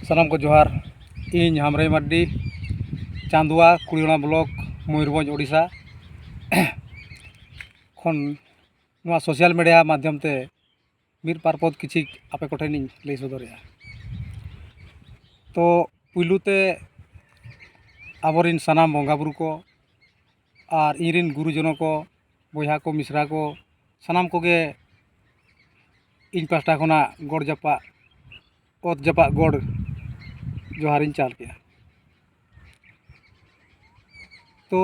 सानाम को जोहार इन हमरे मड्डी चांदुआ कुड़ीना ब्लॉक मयूरभंज ओडिशा खन सोशल मीडिया माध्यम ते मिर पारपद किछि आपे कोठेन लई सदरिया। तो पुलुते आबरिन सानाम बंगा बुरु को और इरिन गुरुजन को बया को मिश्रा को सानाम कोगे इन पास्टा खना गड़ जापा ओत जापा गड़ जोहारिन चाल के। तो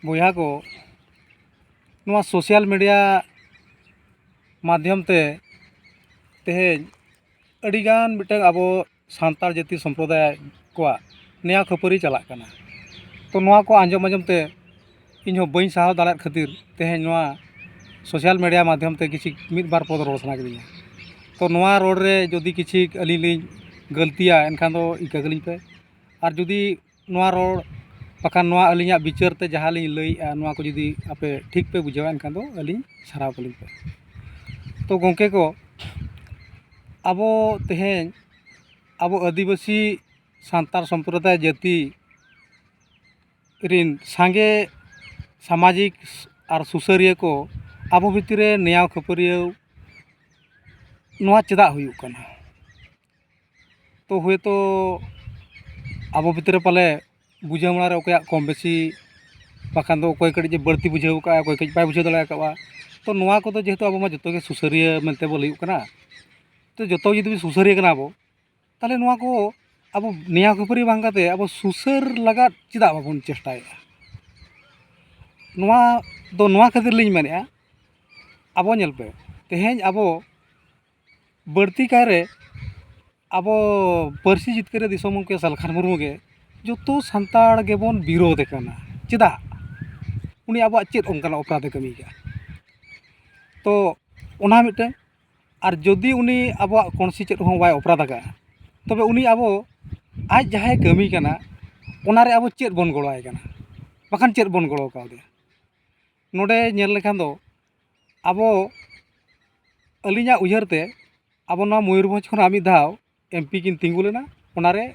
बया को नवा सोशल मीडिया माध्यम ते तेहेन अडिगान मिटन आबो सांतार जाति संप्रदाय को नया खपरी चला कना। तो नवा को आंजम आंजम ते इन बई साहब दाड़ा खातिर तेहेन नवा सोशल मीडिया माध्यम ते किछि मिद बार पद रोड सना कदिया। तो नवा रोड रे जदि किछि अली लिंग गलतिया एनखान दो इका गलिं पे और जदि नवा रोड पकान नवा अलिया विचार ते जहां लिंग लईआ नवा को जदि आपे ठीक पे बुझावा एनखान दो अलिंग साराव कलिं पे। तो गोंके को आबो तेहेन आबो आदिवासी सांतार संप्रदाय जाति रिन सांगे सामाजिक और सुसरिया को आबो भितरे नया खपरिया नवा चेदा हुयुक कना। तो हुए तो आबो भितरे पाले बुझामणा रे ओकया कम बेसी बाखान दो कोई कड़ी जे बढ़ती बुझाव का कोई कड़ी पाय बुझाव दला का। तो नवा को तो जेहेतु आबो मा जतो के सुसरिया मेनते बोल हुयुक कना। तो जतो जदि सुसरिया कना आबो ताले नवा को आबो नया खपरी बांग काते आबो सुसर लगा चेदा बाबन चेष्टाया। नवा दो नवा खातिर लिंग मेनेआ आबो नेल पे तेहेन आबो बढ़ती कायरे आबो पारसी जितकरे दिसोम के सालखान मुर्मू के जतो सांताड़ गेबोन विरोध कना चेदा उनी आबो चेद ओनकान अपराध कमी का। तो ओना मिटे और जदि उनी आबो कोनसी चेद हो बाय अपराध का तबे उनी आबो आज जहाय कमी कना ओनारे आबो चेद बन गड़ोआय कना बाखान चेद बन गड़ो कावदे। नोडे नेल लेखान दो आबो अलिया उयहरते आबो ना मयूरभंज खन आमी धाव एमपी किन तिंगु लेना ओनारे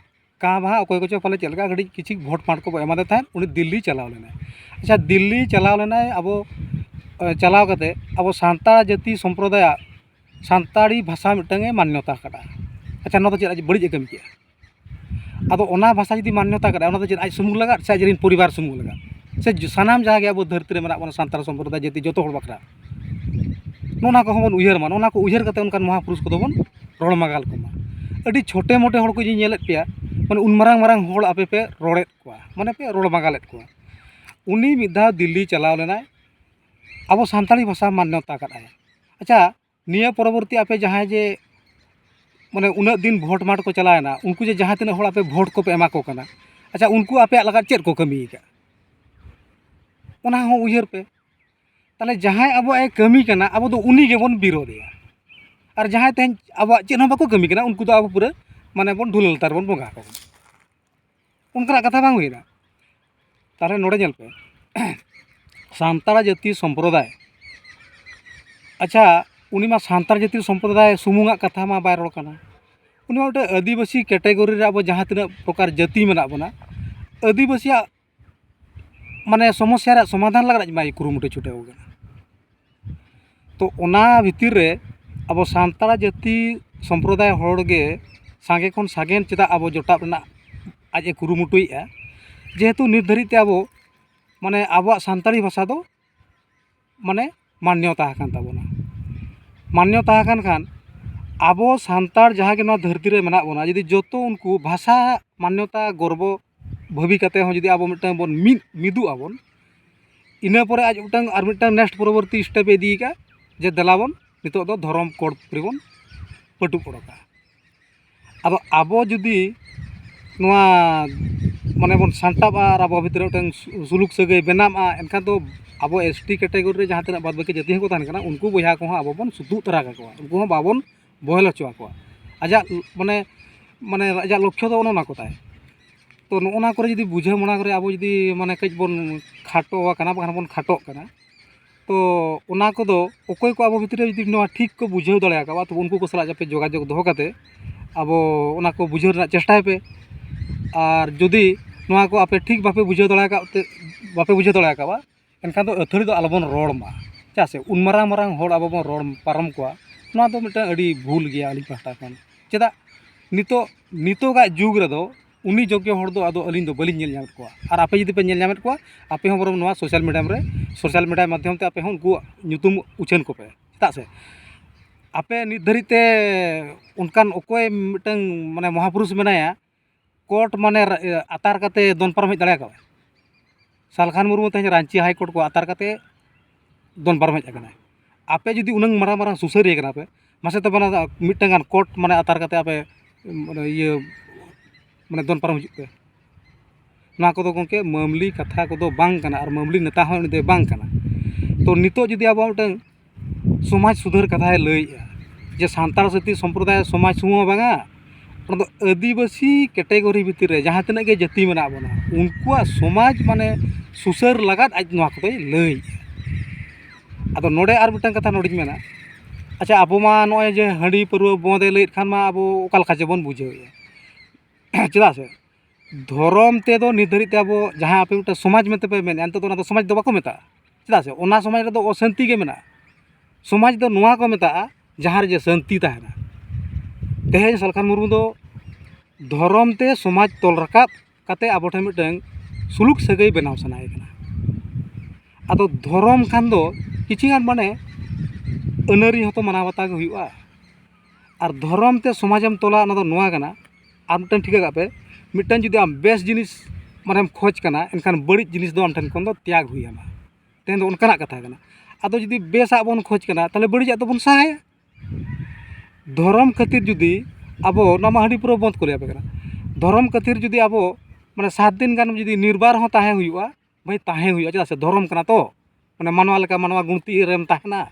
का भा अकोय को पाले चलका घड़ी किछि भोट पाट को एमा दे थान उनी दिल्ली चलाव लेना। अच्छा दिल्ली चलाव लेना आबो चलाव कते आबो सांतार जाति संप्रदाय सांताड़ी भाषा मिटंगे मान्यता कड़ा। अच्छा नो चेद बड़ी कमी के आदो ओना भाषा जदि मान्यता कड़ा ओना चेद आज सुमुंग लगा से आज परिवार सुमुंग लगा से सानाम जहाँ आबो धरती रे मेना बन सांतार संप्रदाय जाति जतो हड़ बखरा नोना को बन उयहर मान ओना को उयहर कते उनकान महापुरुष को बन रोड मागाल को अड़ी छोटे मोटे हड़ को जी नेलेत पेया माने उन मारांग मारांग हड़ आपे पे रोड़ेत कोआ माने पे रोड मागालेत कोआ। उनी मिधा दिल्ली चलाव लेनाय आबो सांताली भाषा मान्यता कदाय। अच्छा निया परवर्ती आपे जहाँ जे माने उना दिन भोट माट को चलायना उनको जे जहाँ तिना हड़ आपे भोट को पे एमा को कना। अच्छा उनको आपे लगा चेद को कमी का ओना हो उयहर पे ताले जहाँ अब कमी कना अब तो उनी के बन विरोधिया और जहाँ तेन अब चेद हो बाको कमी कना उनको तो अब पूरा माने बन ढुल तार बन बंगा को उनका कथा बांग हुईना। ताले नोडे नेल पे सांतार जाति संप्रदाय अच्छा उनी मा सांतार जाति संप्रदाय सुमुंगा कथा मा बाय रोड कना उनी मा गोटे आदिवासी कैटेगरी रे अब जहाँ तिना प्रकार जाति मेना बना आदिवासी माने समस्या रे समाधान लगा माय कुरुमुटे छुटेव गना। तो ओना भितिर रे अब सांतार जाति संप्रदाय हड़ गे सांगे खन सागेन चेदा अब जोटाब रना आज कुरुमुटुइआ जेहेतु नित धरिते अब माने आबो सांतारी भाषा दो माने मान्यता हाकान ताबोना मान्यता हाकान खान आबो सांतार जहाँ के धरती रे मेना बोना यदि जोतो उनको भाषा मान्यता गर्व भावी कते हो यदि आबो मिटन बन मिदु आबन इना परे आज मिटन आर मिटन नेक्स्ट परवर्ती स्टेप इदी का जे दलाबन नितो दो धर्म कोड परिबन पटु पड़का। अब आबो जदि नवा माने बन सांताब और आबो भितर मिटन सुलुक सगै बेनामा एनखान तो आबो एसटी कैटेगरी रे जहाँ तना बाद बाकी जाति को तान कना उनको बया को आबो बन सुदु तरा का उनको हो बाबन बहल हचवा को आजा माने माने आजा लक्ष्य दो ओना को ताय। तो नोना करे जदि बुझे मना करे आबो जदि माने कज बन खाटो कना बन खाटो कना तो ᱚᱱᱟ ᱠᱚᱫᱚ ᱚᱠᱚᱭ ᱠᱚ ᱟᱵᱚ ᱵᱷᱤᱛᱨᱤ ᱨᱮ ᱡᱩᱫᱤ ᱱᱚᱣᱟ ᱴᱷᱤᱠ ᱠᱚ ᱵᱩᱡᱷᱟᱹᱣ ᱫᱟᱲᱮ ᱟᱠᱟᱵᱟ ᱛᱚ ᱩᱱᱠᱩ ᱠᱚ ᱥᱟᱞᱟᱜ ᱟᱯᱮ ᱡᱳᱜᱟᱡᱳᱜᱽ ᱫᱚᱦᱚ ᱠᱟᱛᱮ ᱟᱵᱚ ᱚᱱᱟ ᱠᱚ ᱵᱩᱡᱷᱟᱹᱣ ᱨᱮᱱᱟᱜ ᱪᱮᱥᱴᱟᱭ ᱯᱮ। ᱟᱨ ᱡᱩᱫᱤ ᱱᱚᱣᱟ ᱠᱚ ᱟᱯᱮ ᱴᱷᱤᱠ ᱵᱟᱯᱮ ᱵᱩᱡᱷᱟᱹᱣ ᱫᱟᱲᱮ ᱟᱠᱟᱫ ᱛᱮ ᱵᱟᱯᱮ ᱵᱩᱡᱷᱟᱹᱣ ᱫᱟᱲᱮ ᱟᱠᱟᱵᱟ ᱮᱱᱠᱷᱟᱱ ᱫᱚ ᱟᱹᱛᱷᱟᱹᱲᱤ ᱫᱚ ᱟᱞᱚᱵᱚᱱ ᱨᱚᱲ ᱢᱟ। ᱪᱮᱫᱟᱜ ᱥᱮ ᱩᱱ ᱢᱟᱨᱟᱝ ᱢᱟᱨᱟᱝ ᱦᱚᱲ ᱟᱵᱚ ᱵᱚᱱ ᱨᱚᱲ ᱯᱟᱨᱚᱢ ᱠᱚᱣᱟ ᱱᱚᱣᱟ ᱫᱚ ᱢᱤᱫᱴᱟᱝ ᱟᱹᱰᱤ ᱵᱷᱩᱞ ᱜᱮᱭᱟ ᱟᱹᱞᱤᱧ ᱯᱟᱦᱴᱟ ᱠᱷᱚᱱ। ᱪᱮᱫᱟᱜ ᱱᱤᱛᱚᱜᱟᱜ ᱡᱩᱜᱽ ᱨᱮᱫᱚ ᱩᱱᱤ ᱡᱳᱜᱽᱜᱚ ᱦᱚᱲ ᱫᱚ ᱟᱫᱚ ᱟᱹᱞᱤᱧ ᱫᱚ ᱵᱟᱹᱞᱤᱧ ᱧᱮᱞ ᱧᱟᱢᱮᱫ ᱠᱚᱣᱟ। ᱟᱨ ᱟᱯᱮ ᱡᱩᱫᱤ ᱯᱮ ᱧᱮᱞ ᱧᱟᱢᱮᱫ ᱠᱚᱣᱟ ᱟᱯᱮ ᱦᱚᱸ ᱵᱚᱨᱚᱝ ᱱᱚᱣᱟ ᱥᱳᱥᱟᱞ ᱢᱤᱰᱤᱭᱟ ᱢᱟᱫᱽᱫᱷᱚᱢ ᱛᱮ ᱟᱯᱮ ᱦᱚᱸ ᱩᱱᱠᱩᱣᱟᱜ ᱧᱩᱛᱩᱢ ᱩᱪᱷᱟᱹᱱ ᱠᱚᱯᱮ। ᱪᱮᱫᱟᱜ ᱥᱮ ᱟᱯᱮ ᱱᱤᱛ ᱫᱷᱟᱹᱨᱤᱡ ᱛᱮ ᱚᱱᱠᱟᱱ ᱚᱠᱚᱭ ᱢᱤᱫᱴᱟᱝ ᱢᱟᱱᱮ ᱢᱚᱦᱟᱯᱩᱨᱩষ ᱢᱮᱱᱟᱭᱟ ᱠᱳর্ট ᱢᱟᱱᱮ ᱟᱛᱟᱨ ᱠᱟᱛᱮ ᱫᱚᱱ ᱯᱟᱨᱚᱢ ᱦᱮᱡ ᱫᱟᱲᱮ ᱟᱠᱟᱵᱟᱭ? ᱥᱟᱞᱠᱷᱟᱱ ᱢᱩᱨᱢᱩ ᱛᱮᱦᱮᱧ ᱨᱟᱸᱪᱤ ᱦᱟᱭ ᱠᱳর্ট ᱠᱚ ᱟᱛᱟᱨ ᱠᱟᱛᱮ ᱫᱚᱱ ᱯᱟᱨᱚᱢ ᱦᱮᱡ ᱟᱠᱟᱱᱟᱭ। ᱟᱯᱮ ᱡᱩᱫᱤ ᱩᱱᱟᱹᱝ ᱢᱟᱨᱟᱝ ᱢᱟᱨᱟᱝ ᱥᱩᱥᱟᱹᱨᱤᱭᱟᱹ ᱠᱟᱱᱟ ᱯᱮ ᱢᱟᱥᱮ ᱛᱚ ᱢᱤᱫᱴᱟᱝ ᱜᱟᱱ ᱠᱳর্ট ᱢᱟᱱᱮ ᱟᱛᱟᱨ ᱠᱟᱛᱮ ᱟᱯᱮ ᱢᱟᱱᱮ ᱫᱚᱱ ᱯᱟᱨᱚᱢ ᱦᱤᱡᱩᱜ ᱯᱮ। ᱱᱚᱣᱟ ᱠᱚᱫᱚ ᱜᱚᱢᱠᱮ ᱢᱟᱢᱩᱞᱤ ᱠᱟᱛᱷᱟ ᱠᱚᱫᱚ ᱵᱟᱝ ᱠᱟᱱᱟ ᱟᱨ ᱢᱟᱢᱩᱞᱤ ᱱᱮᱛᱟ ᱦᱚᱸ ᱩᱱᱤ ᱫᱚ ᱵᱟᱝ ᱠᱟᱱᱟ। ᱛᱚ ᱱᱤᱛᱚᱜ ᱡᱩᱫᱤ ᱟᱵᱚ ᱢᱤᱫᱴᱟᱝ ᱥᱚᱢᱟᱡᱽ ᱥᱩᱫᱷᱟᱹᱨ ᱠᱟᱛᱷᱟᱭ ᱞᱟᱹᱭᱮᱜᱼᱟ ᱡᱮ ᱥᱟᱱᱛᱟᱲ ᱡᱟᱹᱛᱤ ᱥᱚᱢᱯᱨᱚᱫᱟᱭ ᱥᱚᱢᱟᱡᱽ ᱥᱩᱢᱩᱝ ᱵᱟᱝᱟ ᱚᱱᱟ ᱫᱚ ᱟᱹᱫᱤᱵᱟᱹᱥᱤ ᱠᱮᱴᱮᱜᱚᱨᱤ ᱵᱷᱤᱛᱤᱨ ᱨᱮ ᱡᱟᱦᱟᱸ ᱛᱤᱱᱟᱹᱜ ᱜᱮ ᱡᱟᱹᱛᱤ ᱢᱮᱱᱟᱜ ᱵᱚᱱᱟ ᱩᱱᱠᱩᱣᱟᱜ ᱥᱚᱢᱟᱡᱽ ᱢᱟᱱᱮ ᱥᱩᱥᱟᱹᱨ ᱞᱟᱜᱟᱫ ᱟᱡ ᱱᱚᱣᱟ ᱠᱚᱫᱚᱭ ᱞᱟᱹᱭᱮᱜᱼᱟ। ᱟᱫᱚ ᱱᱚᱰᱮ ᱟᱨ ᱢᱤᱫᱴᱟᱝ ᱠᱟᱛᱷᱟ ᱱᱚᱰᱮᱧ ᱢᱮᱱᱟ ᱟᱪᱪᱷᱟ ᱟᱵᱚ ᱢᱟ ᱱᱚᱜᱼᱚᱭ ᱡᱮ ᱦᱟᱺᱰᱤ ᱯᱟᱹᱨᱣᱟᱹ ᱵᱚᱱᱫᱮ ᱞᱟᱹᱭᱮᱫ ᱠᱷᱟᱱ ᱢᱟ ᱟᱵᱚ ᱚᱠᱟ ᱞᱮᱠᱟ ᱪᱮᱵᱚᱱ ᱵᱩᱡᱷᱟᱹᱣᱮᱜᱼᱟ। ᱪᱮᱫᱟᱜ ᱥᱮ ᱫᱷᱚᱨᱚᱢ ᱛᱮᱫᱚ ᱱᱤᱛ ᱫᱷᱟᱹᱨᱤᱡ ᱛᱮ ᱟᱵᱚ ᱡᱟᱦᱟᱸ ᱟᱯᱮ ᱢᱤᱫᱴᱟᱝ ᱥᱚᱢᱟᱡᱽ ᱢᱮᱱᱛᱮ ᱯᱮ ᱢᱮᱱᱮᱫᱼᱟ ᱱᱤᱛᱚᱜ ᱫᱚ ᱚᱱᱟ ᱫᱚ ᱥᱚᱢᱟᱡᱽ ᱫᱚ ᱵᱟᱠᱚ ᱢᱮᱛᱟᱜᱼᱟ। ᱪᱮᱫᱟᱜ ᱥᱮ ᱚᱱᱟ ᱥᱚᱢᱟᱡᱽ ᱨᱮᱫᱚ ᱚᱥᱟᱱᱛᱤ ᱜᱮ ᱢᱮᱱᱟᱜᱼᱟ। ᱥᱚᱢᱟᱡᱽ ᱫᱚ ᱱᱚᱣᱟ ᱠᱚ ᱢᱮᱛᱟᱜᱼᱟ ᱡᱟᱦᱟᱸ ᱨᱮ ᱡᱮ ᱥᱟᱱᱛᱤ ᱛᱟᱦᱮᱱᱟ। ᱛᱮᱦᱮᱧ ᱥᱟᱞᱠᱷᱟᱱ ᱢᱩᱨᱢᱩ ᱫᱚ ᱫᱷᱚᱨᱚᱢ ᱛᱮ ᱥᱚᱢᱟᱡᱽ ᱛᱚᱞ ᱨᱟᱠᱟᱵ ᱠᱟᱛᱮ ᱟᱵᱚ ᱴᱷᱮᱱ ᱢᱤᱫᱴᱟᱝ ᱥᱩᱞᱩᱠ ᱥᱟᱹᱜᱟᱹᱭ ᱵᱮᱱᱟᱣ ᱥᱟᱱᱟᱭᱮ ᱠᱟᱱᱟ। ᱟᱫᱚ ᱫᱷᱚᱨᱚᱢ ᱠᱷᱟᱱ ᱫᱚ ᱠᱤᱪᱷᱩᱜᱟᱱ ᱢᱟᱱᱮ ᱟᱹᱱᱟᱹᱨᱤ ᱦᱚᱸᱛᱚ ᱢᱟᱱᱟᱣ ᱵᱟᱛᱟᱣ ᱜᱮ ᱦᱩᱭᱩᱜᱼᱟ। ᱟᱨ ᱫᱷᱚᱨᱚᱢ ᱛᱮ ᱥᱚᱢᱟᱡᱮᱢ ᱛᱚᱞᱟ ᱚᱱᱟ ᱫᱚ ᱱᱚᱣᱟ ᱠᱟᱱᱟ ᱟᱨ ᱢᱤᱫᱴᱟᱝ ᱴᱷᱤᱠᱟᱹ ᱠᱟᱜ ᱯᱮ ᱢᱤᱫᱴᱟᱝ ᱡᱩᱫᱤ ᱟᱢ ᱵᱮᱥ ᱡᱤᱱᱤᱥ ᱢᱟᱱᱮᱢ ᱠᱷᱚᱡᱽ ᱠᱟᱱᱟ ᱮᱱᱠᱷᱟन ᱵᱟᱹᱲᱤᱡ ᱡᱤᱱᱤᱥ ᱫᱚ ᱟᱢ ᱴᱷᱮᱱ ᱠᱷᱚᱱ ᱫᱚ ᱛᱮᱭᱟᱜ ᱦᱩᱭ ᱟᱢᱟ। ᱛᱮᱦᱮᱧ ᱫᱚ ᱚᱱᱠᱟᱱᱟᱜ ᱠᱟᱛᱷᱟ ᱠᱟᱱᱟ। ᱟᱫᱚ ᱡᱩᱫᱤ ᱵᱮᱥᱟᱜ ᱵᱚᱱ ᱠᱷᱚᱡᱽ ᱠᱟᱱᱟ ᱛᱟᱦᱚᱞᱮ ᱵᱟᱹᱲᱤᱡᱟᱜ ᱫᱚᱵᱚᱱ ᱥᱟᱦᱟᱭᱟ। ᱫᱷᱚᱨᱚᱢ ᱠᱷᱟᱹᱛᱤᱨ ᱡᱩᱫᱤ ᱟᱵᱚ ᱚᱱᱟ ᱢᱟ ᱦᱟᱺᱰᱤ ᱯᱟᱹᱣᱨᱟᱹ ᱵᱚᱱᱫ ᱠᱚ ᱞᱟᱹᱭᱟᱯᱮ ᱠᱟᱱᱟ ᱫᱷᱚᱨᱚᱢ ᱠᱷᱟᱹᱛᱤᱨ ᱡᱩᱫᱤ ᱟᱵᱚ ᱢᱟᱱᱮ 7 ᱫᱤᱱ ᱜᱟᱱ ᱡᱩᱫᱤ ᱱᱤᱨᱵᱟᱨ ᱦᱚᱸ ᱛᱟᱦᱮᱸ ᱦᱩᱭᱩᱜᱼᱟ ᱵᱷᱟᱹᱭ ᱛᱟᱦᱮᱸ ᱦᱩᱭᱩᱜᱼᱟ ᱪᱮᱫᱟᱜ ᱥᱮ ᱫᱷᱚᱨᱚᱢ ᱠᱟᱱᱟ ᱛᱚ ᱢᱟᱱᱮ ᱢᱟᱱᱣᱟ ᱞᱮᱠᱟ ᱢᱟᱱᱣᱟ ᱜᱩᱱᱛᱤ ᱨᱮᱢ ᱛᱟᱦᱮᱱᱟ।